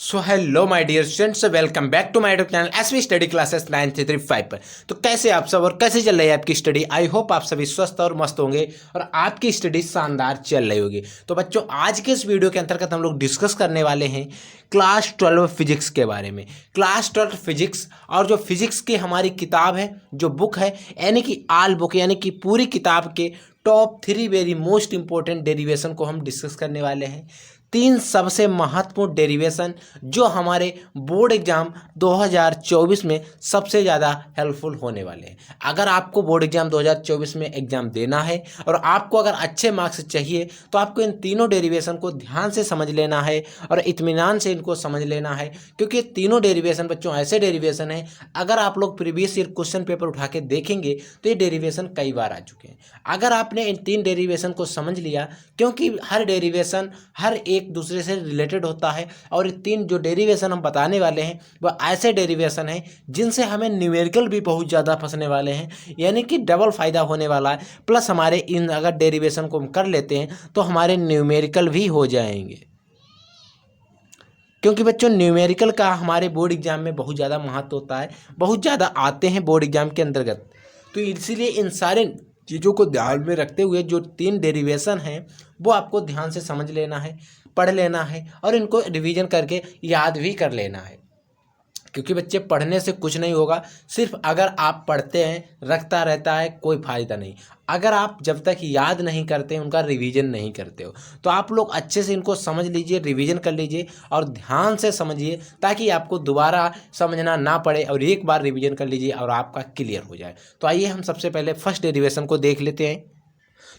So hello my dear students, welcome back to my YouTube channel SV study classes 9335 पर। तो कैसे आप सब और कैसे चल रही है आपकी स्टडी। आई होप आप सभी स्वस्थ और मस्त होंगे और आपकी स्टडी शानदार चल रही होगी। तो बच्चों, आज के इस वीडियो के अंतर्गत हम लोग डिस्कस करने वाले हैं क्लास 12 फिजिक्स के बारे में। क्लास 12 फिजिक्स और जो फिजिक्स की हमारी किताब है, जो बुक है, यानी कि आल बुक, यानी कि पूरी किताब के top 3 very most important derivation को हम डिस्कस करने वाले हैं। 3 सबसे महत्वपूर्ण डेरिवेशन जो हमारे बोर्ड एग्जाम 2024 में सबसे ज़्यादा हेल्पफुल होने वाले हैं। अगर आपको बोर्ड एग्जाम 2024 में एग्जाम देना है और आपको अगर अच्छे मार्क्स चाहिए तो आपको इन तीनों डेरिवेशन को ध्यान से समझ लेना है और इत्मीनान से इनको समझ लेना है, क्योंकि ये तीनों डेरिवेशन बच्चों ऐसे डेरिवेशन हैं, अगर आप लोग प्रीवियस ईयर क्वेश्चन पेपर उठा के देखेंगे तो ये डेरिवेशन कई बार आ चुके हैं। अगर आपने इन 3 डेरिवेशन को समझ लिया, क्योंकि हर डेरिवेशन हर एक दूसरे से रिलेटेड होता है और 3 जो डेरिवेशन हम बताने वाले हैं वह ऐसे डेरिवेशन हैं जिनसे हमें न्यूमेरिकल भी बहुत ज़्यादा फंसने वाले हैं, यानी कि डबल फायदा होने वाला है। प्लस हमारे इन अगर डेरिवेशन को हम कर लेते हैं तो हमारे न्यूमेरिकल भी हो जाएंगे, क्योंकि बच्चों न्यूमेरिकल का हमारे बोर्ड एग्जाम में बहुत ज़्यादा महत्व होता है, बहुत ज़्यादा आते हैं बोर्ड एग्जाम के अंतर्गत। तो इसीलिए इन सारे चीज़ों को ध्यान में रखते हुए जो 3 डेरिवेशन हैं वो आपको ध्यान से समझ लेना है, पढ़ लेना है और इनको रिवीजन करके याद भी कर लेना है। क्योंकि बच्चे पढ़ने से कुछ नहीं होगा, सिर्फ अगर आप पढ़ते हैं रखता रहता है कोई फ़ायदा नहीं। अगर आप जब तक याद नहीं करते हैं, उनका रिवीजन नहीं करते हो, तो आप लोग अच्छे से इनको समझ लीजिए, रिवीजन कर लीजिए और ध्यान से समझिए, ताकि आपको दोबारा समझना ना पड़े और एक बार रिवीजन कर लीजिए और आपका क्लियर हो जाए। तो आइए हम सबसे पहले फर्स्ट डेरिवेशन को देख लेते हैं।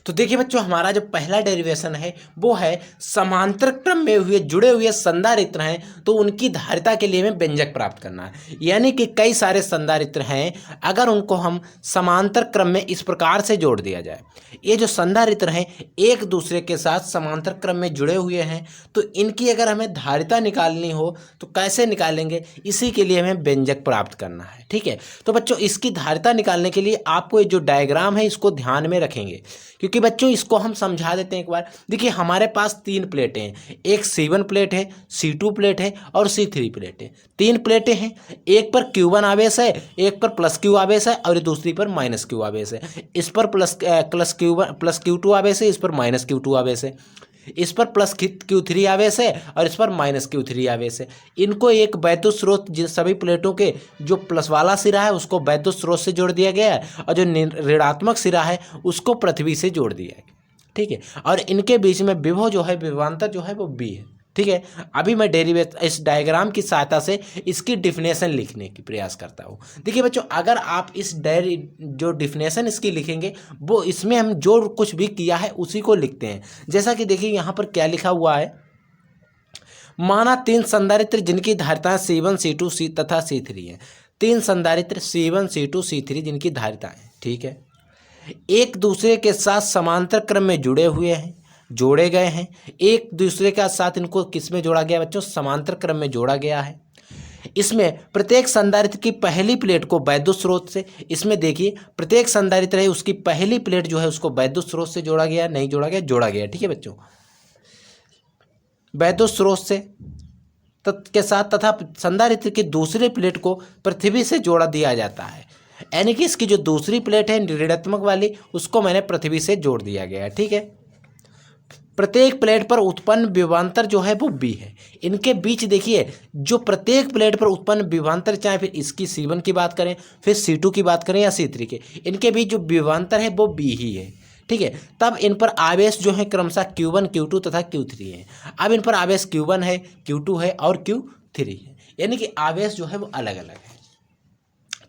तो देखिए बच्चों, हमारा जो पहला डेरिवेशन है वो है समांतर क्रम में हुए जुड़े हुए संधारित्र हैं तो उनकी धारिता के लिए हमें व्यंजक प्राप्त करना है। यानी कि कई सारे संधारित्र हैं, अगर उनको हम समांतर क्रम में इस प्रकार से जोड़ दिया जाए, ये जो संधारित्र हैं एक दूसरे के साथ समांतर क्रम में जुड़े हुए हैं, तो इनकी अगर हमें धारिता निकालनी हो तो कैसे निकालेंगे, इसी के लिए हमें व्यंजक प्राप्त करना है। ठीक है, तो बच्चों इसकी धारिता निकालने के लिए आपको ये जो डायग्राम है इसको ध्यान में रखेंगे, क्योंकि बच्चों इसको हम समझा देते हैं एक बार। देखिए हमारे पास 3 प्लेटें हैं, एक C1 प्लेट है, C2 प्लेट है और C3 प्लेट है। 3 प्लेटें हैं, एक पर Q1 आवेश है, एक पर प्लस Q आवेश है और दूसरी पर माइनस Q आवेश है। इस पर प्लस Q2 आवेश है, इस पर माइनस Q2 आवेश है। इस पर प्लस Q3 आवेश है और इस पर माइनस Q3 आवेश है। इनको एक वैद्युत स्रोत, जिन सभी प्लेटों के जो प्लस वाला सिरा है उसको वैद्युत स्रोत से जोड़ दिया गया है और जो ऋणात्मक सिरा है उसको पृथ्वी से जोड़ दिया है। ठीक है, और इनके बीच में विभव जो है, विभवांतर जो है वो B है। ठीक है, अभी मैं इस डायग्राम की सहायता से इसकी डिफिनेशन लिखने की प्रयास करता हूँ। देखिए बच्चों, अगर आप इस जो डिफिनेशन इसकी लिखेंगे वो इसमें हम जो कुछ भी किया है उसी को लिखते हैं। जैसा कि देखिए यहाँ पर क्या लिखा हुआ है, माना 3 संधारित्र जिनकी धारिताएं C1 C2 C तथा C3 हैं। 3 संधारित्र C1 C2 C3 जिनकी धारिताएं, ठीक है, एक दूसरे के साथ समांतर क्रम में जुड़े हुए हैं, जोड़े गए हैं। एक दूसरे के साथ इनको किस में जोड़ा गया बच्चों, समांतर क्रम में जोड़ा गया है। इसमें प्रत्येक संधारित्र की पहली प्लेट को वैद्युत स्रोत से, इसमें देखिए प्रत्येक संधारित्र है उसकी पहली प्लेट जो है उसको वैद्युत स्रोत से जोड़ा गया, नहीं जोड़ा गया, जोड़ा गया। ठीक है बच्चों, वैद्युत स्रोत से के साथ तथा संधारित्र की दूसरी प्लेट को पृथ्वी से जोड़ा दिया जाता है। यानी कि इसकी जो दूसरी प्लेट है ऋणात्मक वाली उसको मैंने पृथ्वी से जोड़ दिया गया है। ठीक है, प्रत्येक प्लेट पर उत्पन्न विभवांतर जो है वो B है। इनके बीच देखिए जो प्रत्येक प्लेट पर उत्पन्न विभवांतर, चाहे फिर इसकी C1 की बात करें, फिर C2 की बात करें या C3 के, इनके बीच जो विभवांतर है वो B ही है। ठीक है, तब इन पर आवेश जो है क्रमशः Q1 Q2 तथा Q3 है। अब इन पर आवेश Q1 है, Q2 है और Q3 है, यानी कि आवेश जो है वो अलग अलग है।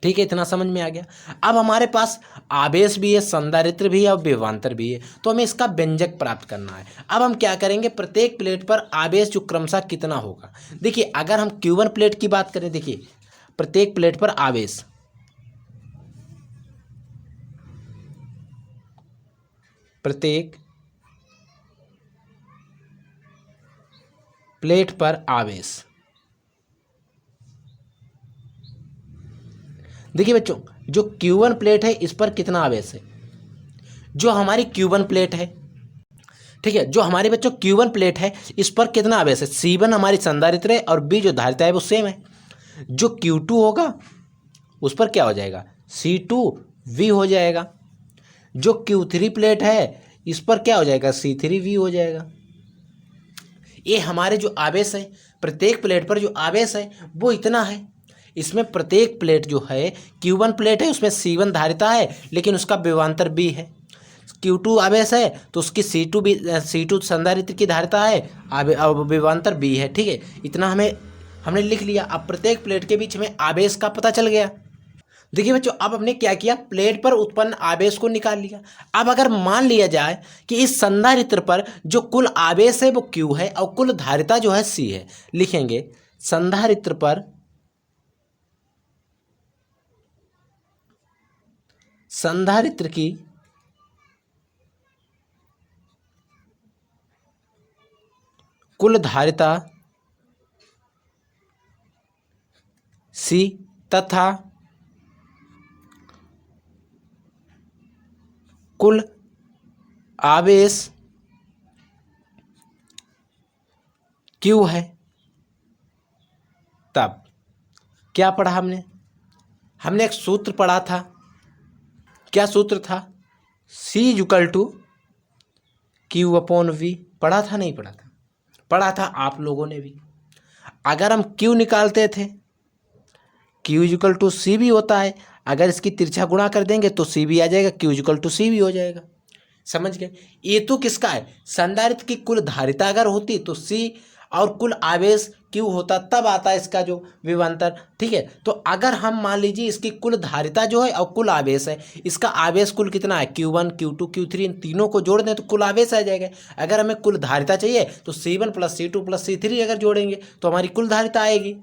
ठीक है, इतना समझ में आ गया। अब हमारे पास आवेश भी है, संधारित्र भी है और विभवांतर भी है, तो हमें इसका व्यंजक प्राप्त करना है। अब हम क्या करेंगे, प्रत्येक प्लेट पर आवेश जो क्रमशः कितना होगा, देखिए अगर हम Q1 प्लेट की बात करें, देखिए प्रत्येक प्लेट पर आवेश, प्रत्येक प्लेट पर आवेश, देखिए बच्चों जो Q1 प्लेट है इस पर कितना आवेश है, जो हमारी Q1 प्लेट है, ठीक है। जो हमारे बच्चों Q1 प्लेट है इस पर कितना आवेश है, C1 हमारी संधारित्र है और B जो धारिता है वो सेम है। जो Q2 होगा उस पर क्या हो जाएगा, C2V हो जाएगा। जो Q3 प्लेट है इस पर क्या हो जाएगा, C3V हो जाएगा। ये हमारे जो आवेश है, प्रत्येक प्लेट पर जो आवेश है वो इतना है। इसमें प्रत्येक प्लेट जो है, Q1 प्लेट है उसमें C1 धारिता है लेकिन उसका विभवांतर B है। Q2 आवेश है तो उसकी C2 संधारित्र की धारिता है, विभवांतर B है। ठीक है, इतना हमने लिख लिया। अब प्रत्येक प्लेट के बीच में आवेश का पता चल गया। देखिए बच्चों, अब हमने क्या किया, प्लेट पर उत्पन्न आवेश को निकाल लिया। अब अगर मान लिया जाए कि इस संधारित्र पर जो कुल आवेश है वो Q है और कुल धारिता जो है C है, लिखेंगे संधारित्र पर संधारित्र की कुल धारिता C तथा कुल आवेश Q है। तब क्या पढ़ा हमने एक सूत्र पढ़ा था। क्या सूत्र था, C = Q/V। पढ़ा था नहीं पढ़ा था, पढ़ा था आप लोगों ने भी। अगर हम Q निकालते थे, Q = C भी होता है, अगर इसकी तिरछा गुणा कर देंगे तो C भी आ जाएगा, Q = C भी हो जाएगा। समझ गए। ये तो किसका है, संधारित्र की कुल धारिता अगर होती तो C और कुल आवेश Q होता, तब आता है इसका जो विभवांतर। ठीक है, तो अगर हम मान लीजिए इसकी कुल धारिता जो है और कुल आवेश है, इसका आवेश कुल कितना है, Q1 Q2 Q3, इन तीनों को जोड़ दें तो कुल आवेश आ जाएगा। अगर हमें कुल धारिता चाहिए तो C1 + C2 + C3 अगर जोड़ेंगे तो हमारी कुल धारिता आएगी।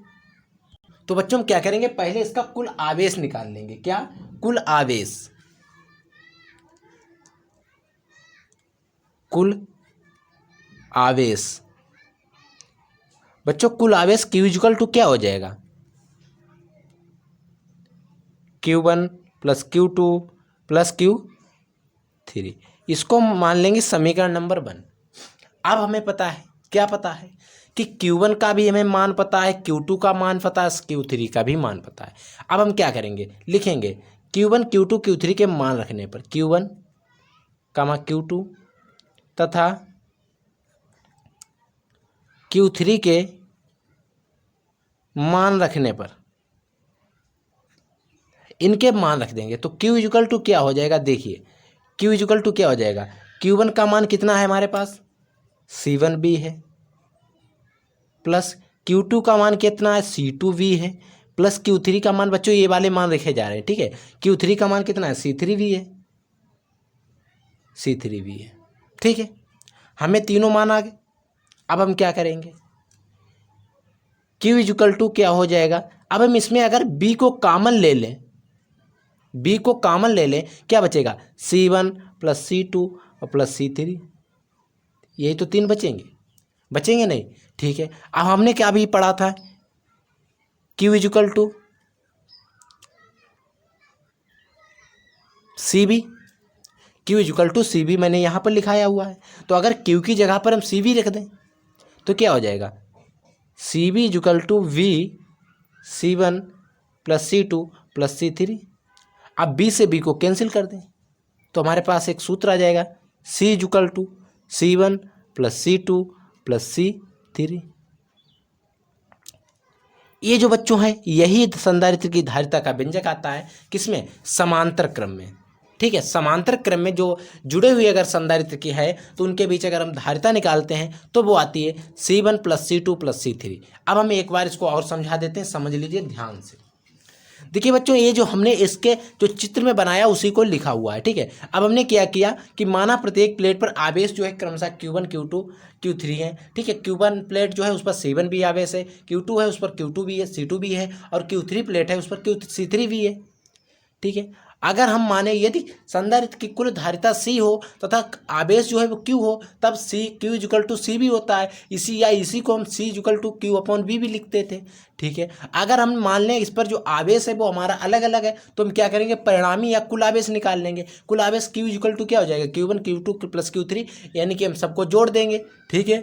तो बच्चों हम क्या करेंगे, पहले इसका कुल आवेश निकाल लेंगे। क्या, कुल आवेश, कुल आवेश। बच्चों कुल आवेश Q = क्या हो जाएगा, Q1 + Q2 + Q3। इसको मान लेंगे समीकरण नंबर 1। अब हमें पता है, क्या पता है कि Q1 का भी हमें मान पता है, Q2 का मान पता है, Q3 का भी मान पता है। अब हम क्या करेंगे, लिखेंगे Q1 Q2 Q3 के मान रखने पर Q1, Q2 तथा Q3 के मान रखने पर इनके मान रख देंगे तो Q = क्या हो जाएगा, देखिए Q = क्या हो जाएगा, Q1 का मान कितना है हमारे पास, C1V है, प्लस Q2 का मान कितना है, C2V है, प्लस Q3 का मान, बच्चों ये वाले मान रखे जा रहे हैं। ठीक है, Q3 का मान कितना है, C3V है, C3V है। ठीक है, हमें तीनों मान आ गए। अब हम क्या करेंगे, Q = क्या हो जाएगा, अब हम इसमें अगर B को कॉमन ले लें, B को कॉमन ले लें, क्या बचेगा, C1 + C2 + C3। यही तो तीन बचेंगे नहीं। ठीक है, अब हमने क्या भी पढ़ा था, Q = CB। Q = CB मैंने यहाँ पर लिखाया हुआ है। तो अगर Q की जगह पर हम CB रख दें तो क्या हो जाएगा, CB = V C1 + C2 + C3। अब B से B को कैंसिल कर दें तो हमारे पास एक सूत्र आ जाएगा, C = C1 + C2 + C3। ये जो बच्चों है, यही संधारित्र की धारिता का व्यंजक आता है, किसमें, समांतर क्रम में। ठीक है, समांतर क्रम में जो जुड़े हुए अगर संधारित्र की है तो उनके बीच अगर हम धारिता निकालते हैं तो वो आती है C1 + C2 + C3। अब हम एक बार इसको और समझा देते हैं, समझ लीजिए ध्यान से। देखिए बच्चों, ये जो हमने इसके जो चित्र में बनाया उसी को लिखा हुआ है। ठीक है, अब हमने क्या किया कि माना प्रत्येक प्लेट पर आवेश जो है क्रमशः Q1 Q2 Q3 है। ठीक है, Q1 प्लेट जो है उस पर C1 भी आवेश है, Q2 है उस पर Q2 भी है, C2 भी है, और Q3 प्लेट है उस पर C3 भी है। ठीक है, अगर हम माने यदि संधारित्र की कुल धारिता C हो तथा आवेश जो है वो Q हो, तब Q इक्वल टू C भी होता है। इसी को हम C equal to Q upon V भी लिखते थे। ठीक है, अगर हम मान लें इस पर जो आवेश है वो हमारा अलग अलग है, तो हम क्या करेंगे, परिणामी या कुल आवेश निकाल लेंगे। कुल आवेश Q इक्वल टू क्या हो जाएगा, Q1 Q2 प्लस Q3, यानी कि हम सबको जोड़ देंगे। ठीक है,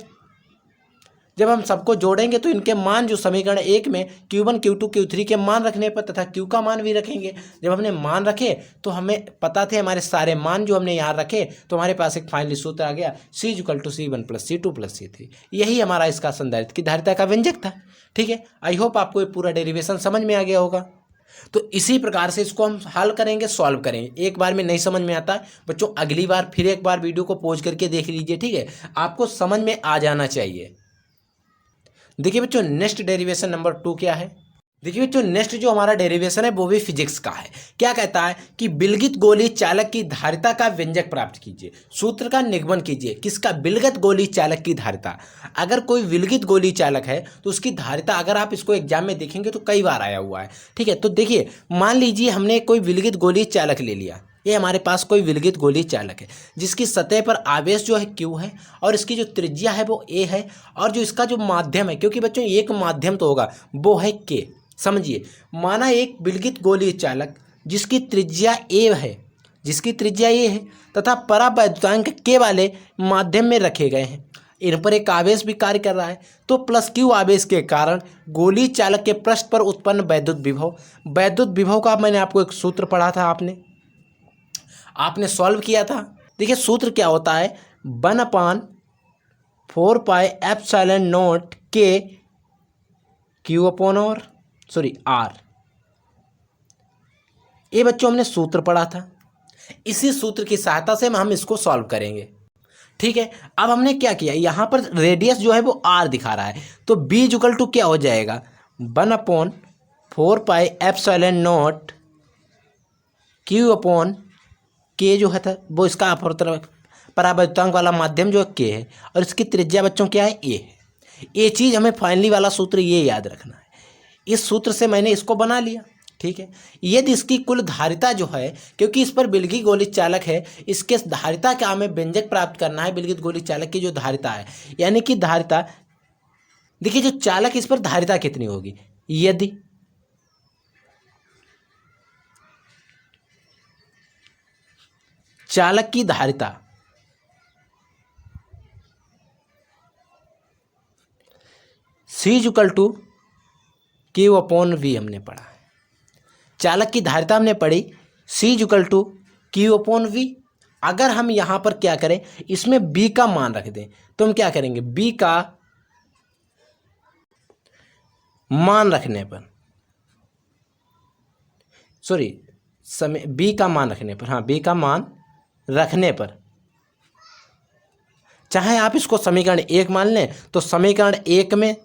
जब हम सबको जोड़ेंगे तो इनके मान जो समीकरण 1 में Q1 Q2 Q3 के मान रखने पर तथा Q का मान भी रखेंगे। जब हमने मान रखे तो हमें पता थे हमारे सारे मान जो हमने यहाँ रखे, तो हमारे पास एक फाइनली सूत्र आ गया, C equal to C1 plus C2 plus C3। यही हमारा इसका संधारित्र की धारिता का व्यंजक था। ठीक है, आई होप आपको ये पूरा डेरिवेशन समझ में आ गया होगा। तो इसी प्रकार से इसको हम हल करेंगे, सॉल्व करेंगे। एक बार में नहीं समझ में आता बच्चों, अगली बार फिर एक बार वीडियो को पॉज करके देख लीजिए। ठीक है, आपको समझ में आ जाना चाहिए। देखिए बच्चों, नेक्स्ट डेरिवेशन नंबर 2 क्या है। देखिए बच्चों, नेक्स्ट जो हमारा डेरिवेशन है वो भी फिजिक्स का है। क्या कहता है कि विलगित गोलीय चालक की धारिता का व्यंजक प्राप्त कीजिए, सूत्र का निगमन कीजिए। किसका, विलगित गोलीय चालक की धारिता। अगर कोई विलगित गोलीय चालक है तो उसकी धारिता, अगर आप इसको एग्जाम में देखेंगे तो कई बार आया हुआ है। ठीक है, तो देखिए मान लीजिए हमने कोई विलगित गोलीय चालक ले लिया। ये हमारे पास कोई विलगित गोलीय चालक है जिसकी सतह पर आवेश जो है Q है और इसकी जो त्रिज्या है वो A है, और जो इसका जो माध्यम है, क्योंकि बच्चों एक माध्यम तो होगा, वो है K। समझिए, माना एक विलगित गोलीय चालक जिसकी त्रिज्या A है, तथा परावैद्युतांक K वाले माध्यम में रखे गए हैं। इन पर एक आवेश भी कार्य कर रहा है, तो प्लस Q आवेश के कारण गोलीय चालक के पृष्ठ पर उत्पन्न वैद्युत विभव का मैंने आपको एक सूत्र पढ़ा था, आपने सॉल्व किया था। देखिए सूत्र क्या होता है, 1/4πε0 K Q अपॉन और R। ये बच्चों हमने सूत्र पढ़ा था, इसी सूत्र की सहायता से हम इसको सॉल्व करेंगे। ठीक है, अब हमने क्या किया, यहाँ पर रेडियस जो है वो R दिखा रहा है, तो B इक्वल टू क्या हो जाएगा, 1/4πε0 Q अपॉन K जो है था वो इसका परावैद्युतांक वाला माध्यम जो है K है, और इसकी त्रिज्या बच्चों क्या है, A है। ये चीज़ हमें फाइनली वाला सूत्र ये याद रखना है। इस सूत्र से मैंने इसको बना लिया। ठीक है, यदि इसकी कुल धारिता जो है, क्योंकि इस पर विलगित गोलीय चालक है, इसके धारिता का हमें व्यंजक प्राप्त करना है। विलगित गोलीय चालक की जो धारिता है, यानी कि धारिता, देखिए जो चालक, इस पर धारिता कितनी होगी, यदि चालक की धारिता C equal to Q upon V हमने पढ़ा है। चालक की धारिता हमने पढ़ी C equal to Q upon V। अगर हम यहाँ पर क्या करें, इसमें B का मान रख दें, तो हम क्या करेंगे, B का मान रखने पर, B का मान रखने पर, हाँ B का मान रखने पर, चाहे आप इसको समीकरण 1 मान लें, तो समीकरण 1 में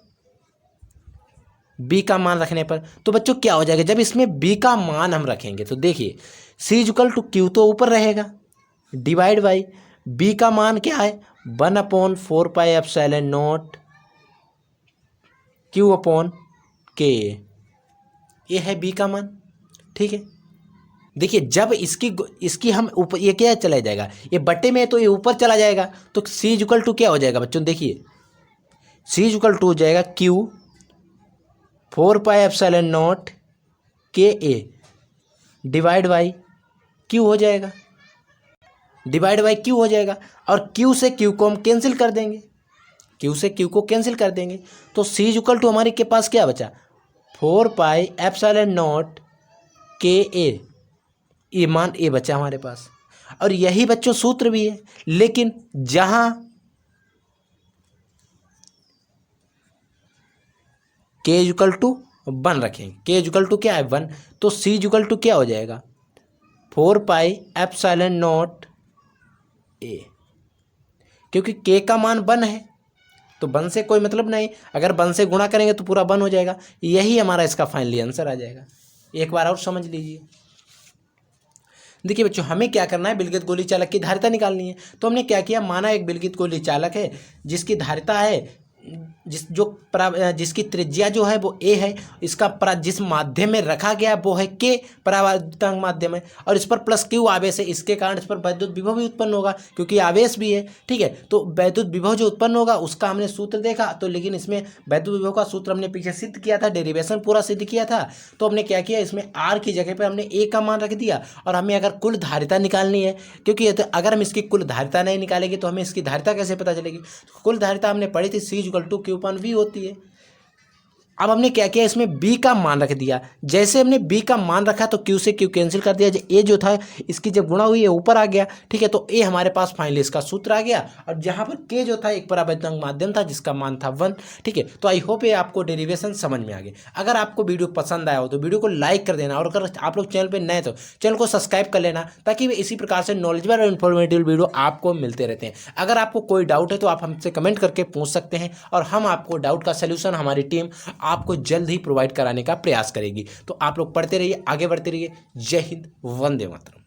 B का मान रखने पर, तो बच्चों क्या हो जाएगा, जब इसमें B का मान हम रखेंगे तो देखिए C इक्वल टू Q तो ऊपर रहेगा, डिवाइड बाई B का मान क्या है, 1/4πε0 Q अपॉन K, ये है B का मान। ठीक है, देखिए जब इसकी हम ऊपर, ये क्या चला जाएगा, ये बट्टे में, तो ये ऊपर चला जाएगा, तो C इक्वल टू क्या हो जाएगा बच्चों, देखिए C इक्वल टू हो जाएगा Q 4πε0 KA divide by Q हो जाएगा, और Q से Q को हम कैंसिल कर देंगे, तो C इक्वल टू हमारे के पास क्या बचा, 4πε0 KA, ये मान ए बचा हमारे पास। और यही बच्चों सूत्र भी है, लेकिन जहां K इक्वल टू 1 रखेंगे, K इक्वल टू क्या है 1, तो C इक्वल टू क्या हो जाएगा 4πε0 A, क्योंकि K का मान 1 है तो 1 से कोई मतलब नहीं, अगर 1 से गुणा करेंगे तो पूरा 1 हो जाएगा। यही हमारा इसका फाइनली आंसर आ जाएगा। एक बार और समझ लीजिए। देखिए बच्चों, हमें क्या करना है, विलगित गोलीय चालक की धारिता निकालनी है। तो हमने क्या किया, माना एक विलगित गोलीय चालक है जिसकी धारिता है जिसकी त्रिज्या जो है वो ए है, इसका जिस माध्यम में रखा गया वो है के, परावर्तक माध्यम है, और इस पर प्लस क्यू आवेश है, इसके कारण इस पर वैद्युत विभव भी उत्पन्न होगा क्योंकि आवेश भी है। ठीक है, तो वैद्युत विभव जो उत्पन्न होगा उसका हमने सूत्र देखा, तो लेकिन इसमें वैद्युत विभव का सूत्र हमने पीछे सिद्ध किया था, डेरिवेशन पूरा सिद्ध किया था। तो हमने क्या किया, इसमें आर की जगह पर हमने ए का मान रख दिया, और हमें अगर कुल धारिता निकालनी है, क्योंकि अगर हम इसकी कुल धारिता नहीं निकालेंगे तो हमें इसकी धारिता कैसे पता चलेगी। कुल धारिता हमने पढ़ी थी C=Q/V होती है। अब हमने क्या किया, इसमें B का मान रख दिया। जैसे हमने B का मान रखा तो Q से Q कैंसिल कर दिया, A जो था इसकी जब गुणा हुई है ऊपर आ गया। ठीक है, तो A हमारे पास फाइनली इसका सूत्र आ गया, और जहाँ पर K जो था एक परावैद्युत माध्यम था जिसका मान था 1। ठीक है, तो आई होप ये आपको डेरिवेशन समझ में आ गया। अगर आपको वीडियो पसंद आया हो तो वीडियो को लाइक कर देना, और अगर आप लोग चैनल पर नए तो चैनल को सब्सक्राइब कर लेना, ताकि इसी प्रकार से नॉलेजेबल और इन्फॉर्मेटिव वीडियो आपको मिलते रहते हैं। अगर आपको कोई डाउट है तो आप हमसे कमेंट करके पूछ सकते हैं, और हम आपको डाउट का सलूशन हमारी टीम आपको जल्द ही प्रोवाइड कराने का प्रयास करेगी। तो आप लोग पढ़ते रहिए, आगे बढ़ते रहिए। जय हिंद, वंदे मातरम।